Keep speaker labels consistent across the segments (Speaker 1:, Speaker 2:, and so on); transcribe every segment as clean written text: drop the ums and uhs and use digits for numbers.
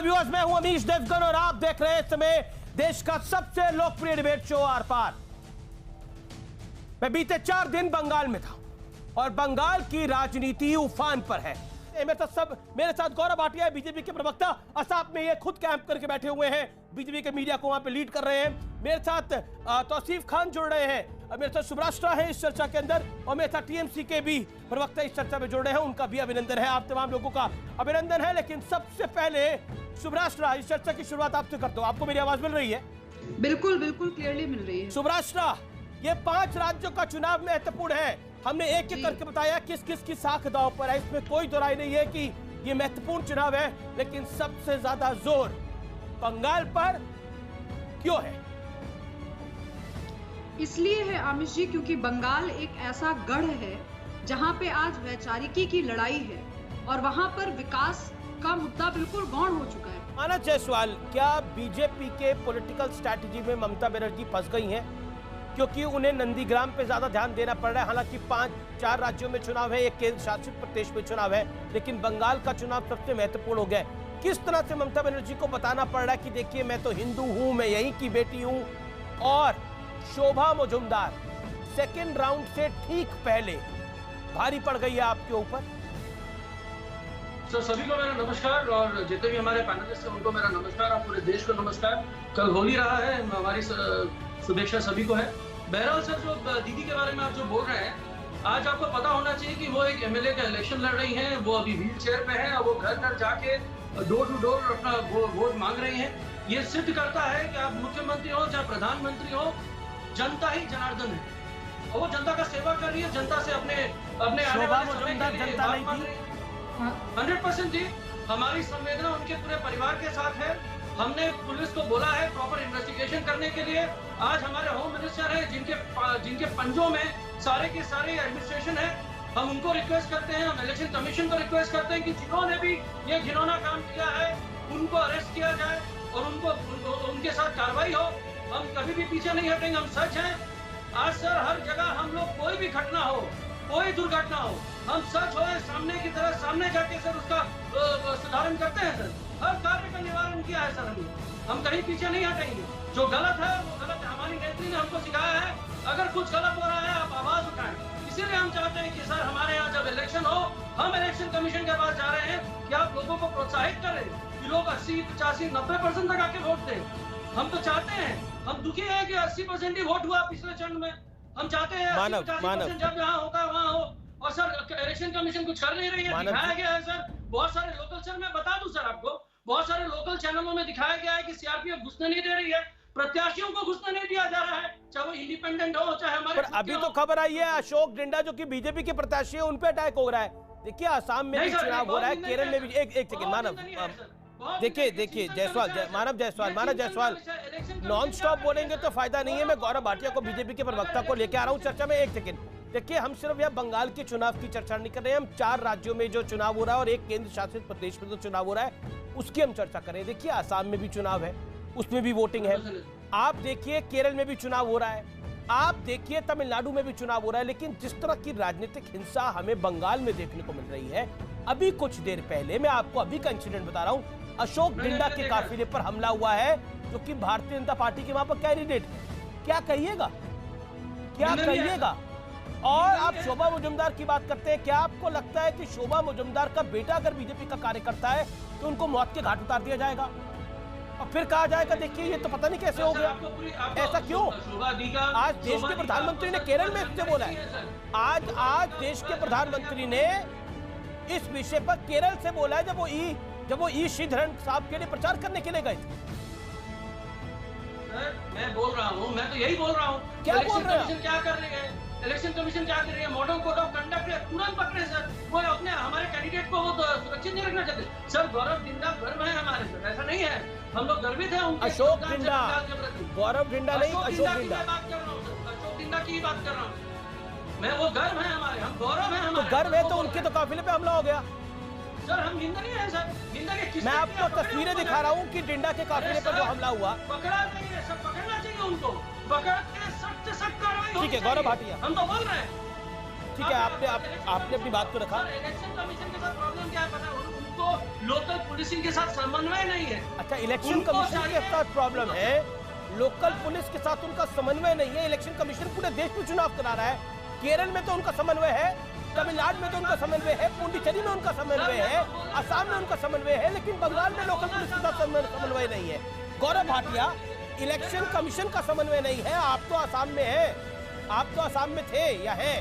Speaker 1: Viewers, मैं हूं अमीश देवगन और आप देख रहे हैं इस समय देश का सबसे लोकप्रिय डिबेट शो आर पार। मैं बीते 4 दिन बंगाल में था और बंगाल की राजनीति उफान पर है। मेरे साथ गौरव भाटिया बीजेपी के प्रवक्ता असाप में ये खुद कैंप करके बैठे हुए हैं, बीजेपी के मीडिया को वहां पे लीड कर रहे हैं। मेरे साथ तौसीफ खान जुड़ रहे हैं, मेरे साथ सुब्राष्ट्रा है इस चर्चा के अंदर, और मेरे साथ टीएमसी के भी प्रवक्ता इस चर्चा में जुड़ रहे हैं। उनका भी अभिनंदन है, आप तमाम लोगों का अभिनंदन है। लेकिन सबसे पहले सुब्राष्ट्रा, इस चर्चा की शुरुआत आपसे करता हूं। आपको मेरी आवाज मिल रही है?
Speaker 2: बिल्कुल बिल्कुल क्लियरली मिल रही है।
Speaker 1: सुब्राष्ट्रा, ये 5 राज्यों का चुनाव महत्वपूर्ण है। हमने एक एक करके बताया किस किस की साख दांव पर है, इसमें कोई दो राय नहीं है कि ये महत्वपूर्ण चुनाव है। लेकिन सबसे ज्यादा जोर बंगाल पर क्यों है?
Speaker 2: इसलिए है आमिश जी, क्योंकि बंगाल एक ऐसा गढ़ है जहां पे आज वैचारिकी की लड़ाई है और वहां पर विकास का मुद्दा बिल्कुल गौण हो चुका है।
Speaker 1: मानस जायसवाल, क्या बीजेपी के पॉलिटिकल स्ट्रैटेजी में ममता बनर्जी फंस गई हैं? क्योंकि उन्हें नंदीग्राम पे ज्यादा ध्यान देना पड़ रहा है। हालांकि 5-4 राज्यों में चुनाव है, एक केंद्र शासित प्रदेश में चुनाव है, लेकिन बंगाल का चुनाव सबसे महत्वपूर्ण हो गया है। किस तरह से ममता बनर्जी को बताना पड़ रहा है कि देखिए मैं तो हिंदू हूं, मैं यहीं की बेटी हूं, और शोभा मुजुमदार सेकेंड राउंड से ठीक पहले भारी पड़ गई है आपके ऊपर?
Speaker 3: सर, सभी को मेरा नमस्कार, और जितने भी हमारे पैनलिस्ट हैं उनको मेरा नमस्कार, और पूरे देश को नमस्कार। कल होली रहा है, हमारी शुभेच्छा सभी को है। बहरहाल सर, जो दीदी के बारे में आप जो बोल रहे हैं, आज आपको पता होना चाहिए कि वो एक एमएलए का इलेक्शन लड़ रही हैं। वो अभी व्हील चेयर पे हैं और वो घर घर जाके डोर टू डोर अपना वोट मांग रही हैं। ये सिद्ध करता है कि आप मुख्यमंत्री हो चाहे प्रधानमंत्री हो, जनता ही जनार्दन है और वो जनता का सेवा कर रही है। जनता से अपने आने वाले समय के लिए बात मांग रही है। 100% जी, हमारी संवेदना उनके पूरे परिवार के साथ है। हमने पुलिस को बोला है प्रॉपर इन्वेस्टिगेशन करने के लिए। आज हमारे होम मिनिस्टर हैं जिनके पंजों में सारे के सारे एडमिनिस्ट्रेशन है। हम उनको रिक्वेस्ट करते हैं, हम इलेक्शन कमीशन को रिक्वेस्ट करते हैं कि जिन्होंने भी ये घिनौना काम किया है उनको अरेस्ट किया जाए और उनके साथ कार्रवाई हो। हम कभी भी पीछे नहीं हटेंगे, हम सच हैं। आज सर, हर जगह हम लोग, कोई भी घटना हो, कोई दुर्घटना हो, हम सच हो सामने की तरह सामने जाके सर उसका सुधारण करते हैं। सर, हर कार्य का निवारण किया है सर। हम कहीं पीछे नहीं हटेंगे। जो गलत है वो गलत है। हमारी नेत्री ने हमको सिखाया है, अगर कुछ गलत हो रहा है आप आवाज उठाएं। इसीलिए हम चाहते हैं कि सर हमारे यहाँ जब इलेक्शन हो, हम इलेक्शन कमीशन के पास जा रहे हैं कि आप लोगों को प्रोत्साहित करें कि लोग 80, 85, 90% तक आके वोट दें। हम तो चाहते हैं, हम दुखी हैं कि 80% ही वोट हुआ पिछले चरण में। हम चाहते हैं 80-85% जब यहाँ होगा वहाँ हो। और सर, इलेक्शन कमीशन कुछ कर नहीं रही है। दिखाया गया है सर, बहुत सारे लोकल चैनल में, बता दूं सर आपको, बहुत सारे लोकल चैनलों में दिखाया गया है कि सीआरपीएफ घुसने नहीं दे रही है, प्रत्याशियों को घुसने नहीं दिया जा रहा है, चाहे वो इंडिपेंडेंट हो चाहे हमारे।
Speaker 1: पर अभी तो खबर आई है अशोक डिंडा जो कि बीजेपी के प्रत्याशी है, उन पे अटैक हो रहा है। देखिए आसाम में भी चुनाव हो रहा है, केरल में भी। एक सेकंड मानव, देखिए मानव जायसवाल नॉन स्टॉप बोलेंगे तो फायदा नहीं है। मैं गौरव भाटिया को, बीजेपी के प्रवक्ता को लेके आ रहा हूँ चर्चा में। एक सेकंड देखिए, हम सिर्फ यह बंगाल के चुनाव की चर्चा नहीं कर रहे हैं, हम 4 राज्यों में जो चुनाव हो रहा है और एक केंद्र शासित प्रदेश में जो चुनाव हो रहा है उसकी हम चर्चा करें। देखिए आसाम में भी चुनाव है, उसमें भी वोटिंग है। आप देखिए केरल में भी चुनाव हो रहा है, आप देखिए तमिलनाडु में भी चुनाव हो रहा है। लेकिन जिस तरह की राजनीतिक हिंसा हमें बंगाल में देखने को मिल रही है, अभी कुछ देर पहले, मैं आपको अभी का इंसिडेंट बता रहा हूं, अशोक डिंडा के काफिले पर हमला हुआ है जो कि भारतीय जनता पार्टी के वहां पर कैंडिडेट। क्या कहिएगा, क्या कहिएगा? और आप शोभा मुजुमदार की बात करते हैं, क्या आपको लगता है कि शोभा मुजुमदार का बेटा अगर बीजेपी का कार्यकर्ता है तो उनको मौत के घाट उतार दिया जाएगा और फिर कहा जाएगा देखिए ये तो पता नहीं कैसे हो गया? ऐसा क्यों? आज देश के प्रधानमंत्री ने केरल में इससे बोला है, आज देश के प्रधानमंत्री ने इस विषय पर केरल से बोला है जब वो ई श्रीधरन साहब के लिए प्रचार करने के लिए गए थे।
Speaker 3: मैं बोल रहा हूँ, मैं तो यही बोल रहा हूँ।
Speaker 1: क्या बोल रहे हैं?
Speaker 3: क्या कर रही है इलेक्शन कमीशन, क्या कर रही है? मॉडल कोड ऑफ कंडक्ट तुरंत पकड़े सर। वो अपने हमारे कैंडिडेट को वो तो सुरक्षित नहीं रखना चाहते सर। गौरव डिंडा गर्व है हमारे सर, ऐसा नहीं है, हम लोग गर्वित हैं उनके।
Speaker 1: अशोक डिंडा, गौरव डिंडा नहीं, अशोक डिंडा
Speaker 3: बात कर रहा हूँ सर, अशोक डिंडा की बात कर रहा हूँ मैं। वो गर्व है हमारे, हम गौरव है हमारे।
Speaker 1: तो गर्व है तो उनके तो काफिले पे हमला हो गया
Speaker 3: सर। हम हिंदा नहीं है सर, हिंदा के किस?
Speaker 1: मैं आपको तस्वीरें दिखा रहा हूँ कि डिंडा के काफिले पर जो हमला हुआ,
Speaker 3: पकड़ा नहीं है सर, पकड़ना चाहिए उनको, पकड़ के सख्त से सख्त कार्रवाई।
Speaker 1: ठीक है गौरव भाटिया,
Speaker 3: हम तो बोल रहे हैं
Speaker 1: ठीक है, आपने अपनी बात को रखा।
Speaker 3: इलेक्शन कमीशन के साथ प्रॉब्लम क्या है पता है? उनको लोकल पुलिसिंग के साथ समन्वय नहीं है।
Speaker 1: अच्छा, इलेक्शन कमीशन के साथ प्रॉब्लम है, लोकल पुलिस के साथ उनका समन्वय नहीं है। इलेक्शन कमीशन पूरे देश में चुनाव करा रहा है। केरल में तो उनका समन्वय है, तमिलनाडु में तो उनका समन्वय है, पुडुचेरी में उनका समन्वय है, असम में उनका समन्वय है, लेकिन बंगाल में लोकल पुलिस के साथ समन्वय नहीं है। गौरव भाटिया, इलेक्शन कमीशन का समन्वय नहीं है। आप तो असम में है, आप तो असम में थे या है,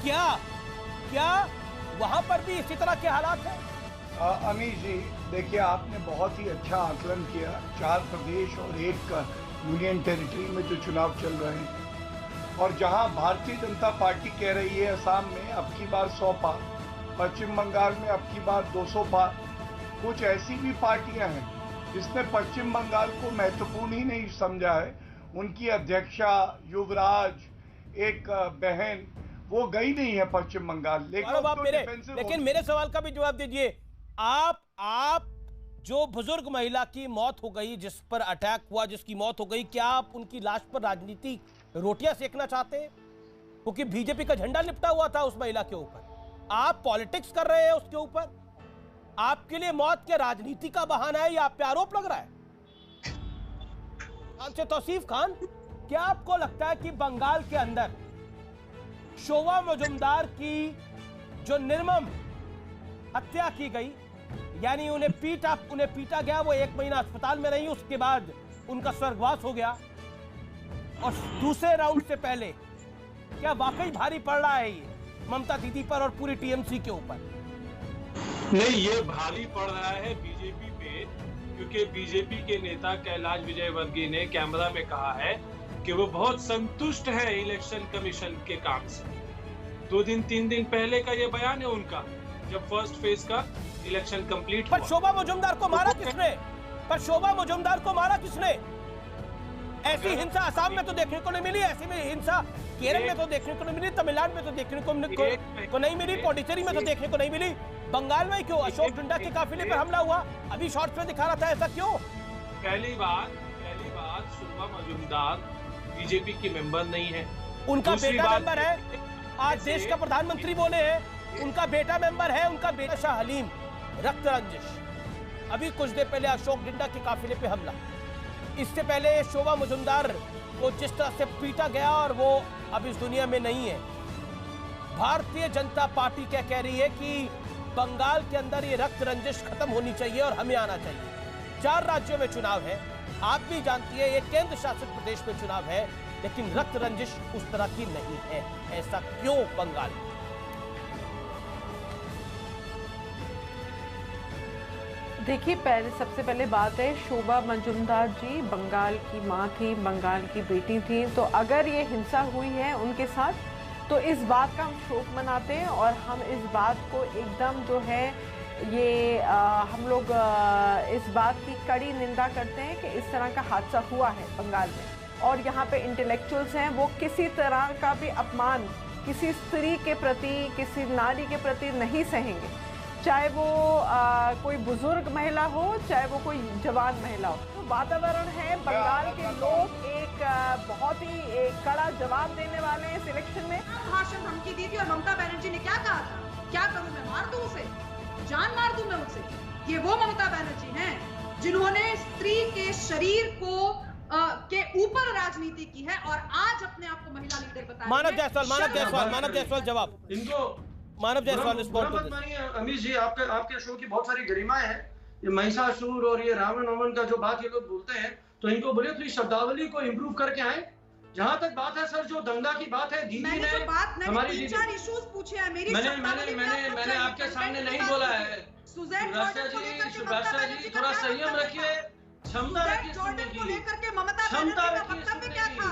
Speaker 1: क्या वहां पर भी इसी तरह के हालात हैं?
Speaker 4: अमीश जी, देखिए आपने बहुत ही अच्छा आकलन किया। 4 प्रदेश और 1 यूनियन टेरिटरी में जो चुनाव चल रहे हैं, और जहां भारतीय जनता पार्टी कह रही है असम में अब की बार 100 पार, पश्चिम बंगाल में अब की बार 200 पार, कुछ ऐसी भी पार्टियां हैं जिसने पश्चिम बंगाल को महत्वपूर्ण ही नहीं समझा है। उनकी अध्यक्षा युवराज, एक बहन, वो गई नहीं है पश्चिम बंगाल।
Speaker 1: लेकिन मेरे सवाल का भी जवाब दीजिए। आप जो बुजुर्ग महिला की मौत हो गई, जिस पर अटैक हुआ, जिसकी मौत हो गई, क्या आप उनकी लाश पर राजनीति रोटियां सेकना चाहते हैं? क्योंकि बीजेपी का झंडा लिपटा हुआ था उस महिला के ऊपर। आप पॉलिटिक्स कर रहे हैं उसके ऊपर। आपके लिए मौत के राजनीति का बहाना है या आप पे आरोप लग रहा है? से तौसीफ खान, क्या आपको लगता है कि बंगाल के अंदर शोभा मजुमदार की जो निर्मम हत्या की गई, यानी उन्हें पीटा गया, वो 1 महीना अस्पताल में रही, उसके बाद उनका स्वर्गवास हो गया, और दूसरे राउंड से पहले क्या वाकई भारी पड़ रहा है ये ममता दीदी पर और पूरी टीएमसी के ऊपर?
Speaker 5: नहीं, ये भारी पड़ रहा है बीजेपी पे, क्योंकि बीजेपी के नेता कैलाश विजयवर्गीय ने कैमरा में कहा है कि वो बहुत संतुष्ट है इलेक्शन कमीशन के काम से। 2-3 दिन पहले का ये बयान है उनका, जब फर्स्ट फेज का इलेक्शन कंप्लीट हुआ।
Speaker 1: पर शोभा मजुमदार को मारा किसने? ऐसी हिंसा असम में तो देखने को नहीं मिली, ऐसी में हिंसा केरल में तो देखने को नहीं मिली, तमिलनाडु में तो देखने को नहीं मिली, पुडुचेरी में तो देखने को नहीं मिली। बंगाल में क्यों? अशोक डिंडा के काफिले पर हमला हुआ, अभी शॉर्ट्स में दिखा रहा था, ऐसा क्यों?
Speaker 5: पहली बात शोभा मजुमदार बीजेपी की मेंबर नहीं है।
Speaker 1: उनका बेटा मेंबर है, आज देश का प्रधानमंत्री बोले हैं, उनका बेटा मेंबर है, उनका बेटा शाह हलीम, रक्त रंजिश। अभी कुछ देर पहले अशोक डिंडा के काफिले पे हमला, इससे पहले शोभा मजुमदार को जिस तरह से पीटा गया, और वो अब इस दुनिया में नहीं है। भारतीय जनता पार्टी क्या कह रही है कि बंगाल के अंदर ये रक्त रंजिश खत्म होनी चाहिए और हमें आना चाहिए। 4 राज्यों में चुनाव है, आप भी जानती है, ये केंद्र शासित प्रदेश में चुनाव है, लेकिन रक्त रंजिश उस तरह की नहीं है। ऐसा क्यों बंगाल में?
Speaker 6: देखिए, सबसे पहले बात है, शोभा मजुमदार जी बंगाल की माँ थी, बंगाल की बेटी थी, तो अगर ये हिंसा हुई है उनके साथ, तो इस बात का हम शोक मनाते हैं, और हम इस बात को एकदम जो है ये हम लोग इस बात की कड़ी निंदा करते हैं कि इस तरह का हादसा हुआ है बंगाल में। और यहाँ पे इंटेलेक्चुअल्स हैं, वो किसी तरह का भी अपमान किसी स्त्री के प्रति, किसी नारी के प्रति नहीं सहेंगे, चाहे वो कोई बुजुर्ग महिला हो, चाहे वो कोई जवान महिला हो। तो वातावरण है, बंगाल के लोग एक बहुत ही कड़ा जवाब देने वाले हैं इस इलेक्शन में।
Speaker 2: भाषण धमकी दी थी, और ममता बनर्जी ने क्या कहा था? क्या करूं मैं? मार दूं उसे, जान मार दूं मैं उसे? ये वो ममता बनर्जी हैं जिन्होंने स्त्री के शरीर को के ऊपर राजनीति की है, और आज अपने आप को महिला लीडर बताया।
Speaker 1: मानव जायसवाल जवाब
Speaker 3: इनको
Speaker 1: मानव जायसवाल
Speaker 3: अमीश जी, आपके शो की बहुत सारी गरिमाएं हैं। ये महिषासुर और ये रावण वावण का जो बात ये लोग बोलते हैं, तो इनको बोले तो इस शब्दावली को इम्प्रूव करके आए। जहां तक बात है सर, जो दंगा की बात है, दीदी ने हमारी
Speaker 2: 3-4 इश्यूज पूछे हैं। मेरी
Speaker 3: मैंने आपके सामने नहीं बोला है। सुभाषा जी थोड़ा संयम रखिए, क्षमता रखिए सुनने की, क्षमता रखिए क्या था?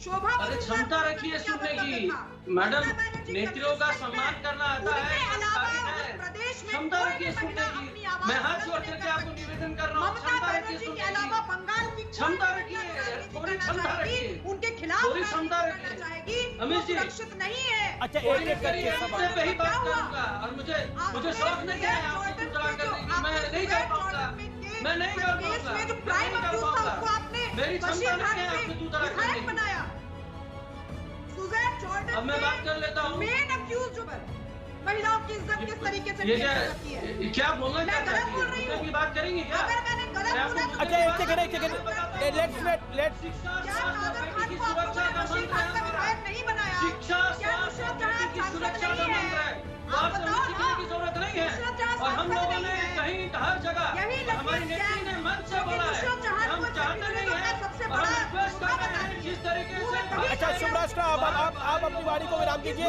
Speaker 3: अरे क्षमता रखिए सुनने की। मैडम, नेत्रियों का सम्मान करना आता है, क्षमता रखिए सुनने की। मैं हाथ जोड़ करके आपको निवेदन कर रहा हूँ, क्षमता रखिए सुनने की, क्षमता रखिए, थोड़ी क्षमता रखिए,
Speaker 2: उनके खिलाफ
Speaker 3: थोड़ी क्षमता रखिए। अमित जी,
Speaker 2: सुरक्षित नहीं है।
Speaker 1: अच्छा,
Speaker 3: वही बात करूंगा, और मुझे शौक नहीं है आपको करने की। मैं नहीं कर पाऊंगा, मैं नहीं कर पाऊंगा, मेरी क्षमता नहीं है आपको दूतरा करने की।
Speaker 2: सुजैन जॉर्डन
Speaker 3: अब मैं बात कर लेता हूँ।
Speaker 2: मेन अक्यूज जो है, महिलाओं की इज्जत किस तरीके से
Speaker 3: ये
Speaker 2: की है।
Speaker 3: क्या बोलना
Speaker 2: मैं गलत बोल रही हूँ?
Speaker 3: की बात करेंगे क्या?
Speaker 2: अगर मैंने गलत बोला तो
Speaker 1: अच्छा एक सेकंड लेट्स
Speaker 2: क्या कादर खान को आपने बशीर खान का विधायक नहीं बनाया?
Speaker 3: शिक्षा
Speaker 2: क्या नुसरत जहां
Speaker 3: की
Speaker 2: सांसद
Speaker 3: सुरक्षा का
Speaker 2: नहीं
Speaker 3: मंत्र
Speaker 2: है?
Speaker 3: है।
Speaker 2: आप बताओ
Speaker 3: सीखने की जरूरत नहीं है।
Speaker 2: नुसरत जहां
Speaker 3: और हम
Speaker 2: सांसद
Speaker 3: लोगों
Speaker 2: नहीं
Speaker 3: ने
Speaker 2: है,
Speaker 3: कहीं हर जगह
Speaker 2: यही
Speaker 3: हमारी नेत्री ने मंच से बोला है,
Speaker 2: नुसरत जहां
Speaker 3: हम
Speaker 2: को
Speaker 3: चाहते नहीं है
Speaker 2: सबसे
Speaker 3: और हम
Speaker 2: बड़ा
Speaker 3: रिक्वेस्ट कर रहे हैं जिस तरीके से
Speaker 1: अच्छा शुभराष्ट्र आप अपनी वाणी को विराम दीजिए।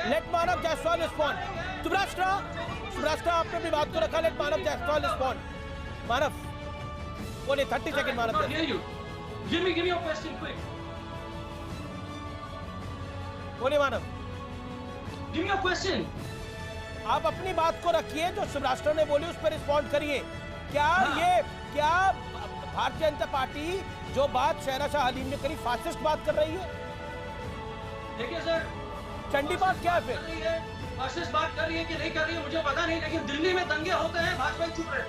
Speaker 1: लेट मानव जायसवाल रिस्पॉन्ड। शुभराष्ट्र आपने अपनी बात को रखा। लेट मानव जायसवाल रिस्पॉन्ड। मानव बोले 30 second Manav.
Speaker 3: Give me your question quick.
Speaker 1: बोले मानव,
Speaker 3: Give me your question.
Speaker 1: आप अपनी बात को रखिए, जो शिवराष्ट्र ने बोली उस पर रिस्पॉन्ड करिए। क्या भारतीय जनता पार्टी जो बात शहनाशाह हलीम ने करी फासिस्ट बात कर रही है?
Speaker 3: देखिए सर,
Speaker 1: चंडी बात क्या है फिर?
Speaker 3: फासिस्ट बात कर रही है कि नहीं कर रही है मुझे पता नहीं, लेकिन दिल्ली में दंगे होते हैं, भाजपा चुप रहे।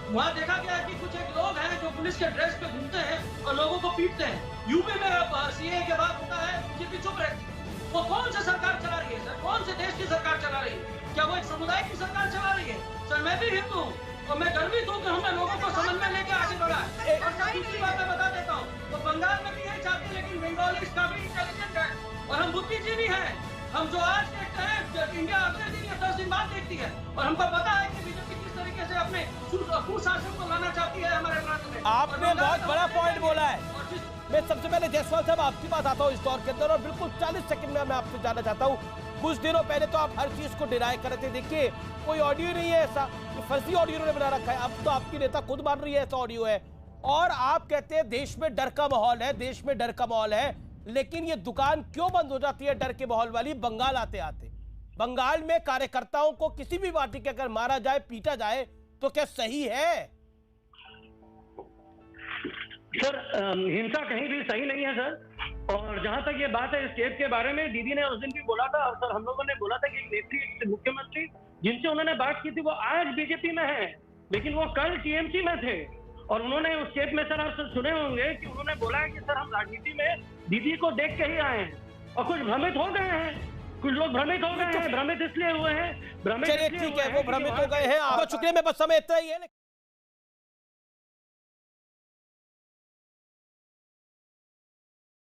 Speaker 3: वहाँ देखा गया कि कुछ एक लोग हैं जो पुलिस के ड्रेस पे घूमते हैं और लोगों को पीटते हैं। यूपी में सीए के बाद होता है, बीजेपी चुप रहती है। वो कौन सी सरकार चला रही है सर? कौन से देश की सरकार चला रही है? क्या वो एक समुदाय की सरकार चला रही है? सर मैं भी हिंदू हूँ और मैं गर्वित हूँ कि हमने लोगों को समझ में लेकर आगे बढ़ा है। और दूसरी बात मैं बता देता हूँ, वो बंगाल में भी यही चाहते हैं, लेकिन बंगाली काफी इंटेलिजेंट है और हम बुद्धिजीवी हैं। हम जो आज देखते हैं इंडिया अगले दिन या 10 दिन बाद देखती है और हमको पता है कि बीजेपी किस तरीके से अपने कुशासन को लाना चाहती है हमारे प्रांत में।
Speaker 1: आपने बहुत बड़ा पॉइंट बोला है। मैं सबसे पहले जायसवाल साहब आपकी बात आता हूँ इस दौर के अंदर, और बिल्कुल 40 सेकंड में मैं आपसे जानना चाहता हूँ। कुछ दिनों पहले तो आप हर चीज को डिनाई कर रहे थे। देखिए कोई ऑडियो नहीं है ऐसा, फर्जी ऑडियो ने बना रखा है। अब तो आपकी नेता खुद मान रही है ऐसा ऑडियो है, और आप कहते हैं देश में डर का माहौल है, देश में डर का माहौल है। लेकिन ये दुकान क्यों बंद हो जाती है डर के माहौल वाली? बंगाल आते आते बंगाल में कार्यकर्ताओं को किसी भी पार्टी के अगर मारा जाए, पीटा जाए, तो क्या सही है?
Speaker 7: सर हिंसा कहीं भी सही नहीं है सर। और जहां तक ये बात है स्टेट के बारे में, दीदी ने उस दिन भी बोला था, और सर हम लोगों ने बोला था कि नेत्री मुख्यमंत्री जिनसे उन्होंने बात की थी वो आज बीजेपी में है, लेकिन वो कल टीएमसी में थे। और उन्होंने उस स्टेट में सर आप सुने होंगे कि उन्होंने बोला है कि सर हम राजनीति में दीदी को देख के ही आए हैं, और कुछ भ्रमित हो गए हैं, कुछ लोग भ्रमित हो गए हैं। भ्रमित इसलिए हुए हैं,
Speaker 1: चलिए ठीक है, वो भ्रमित हो गए हैं। आपका शुक्रिया, मैं बस समय इतना ही है।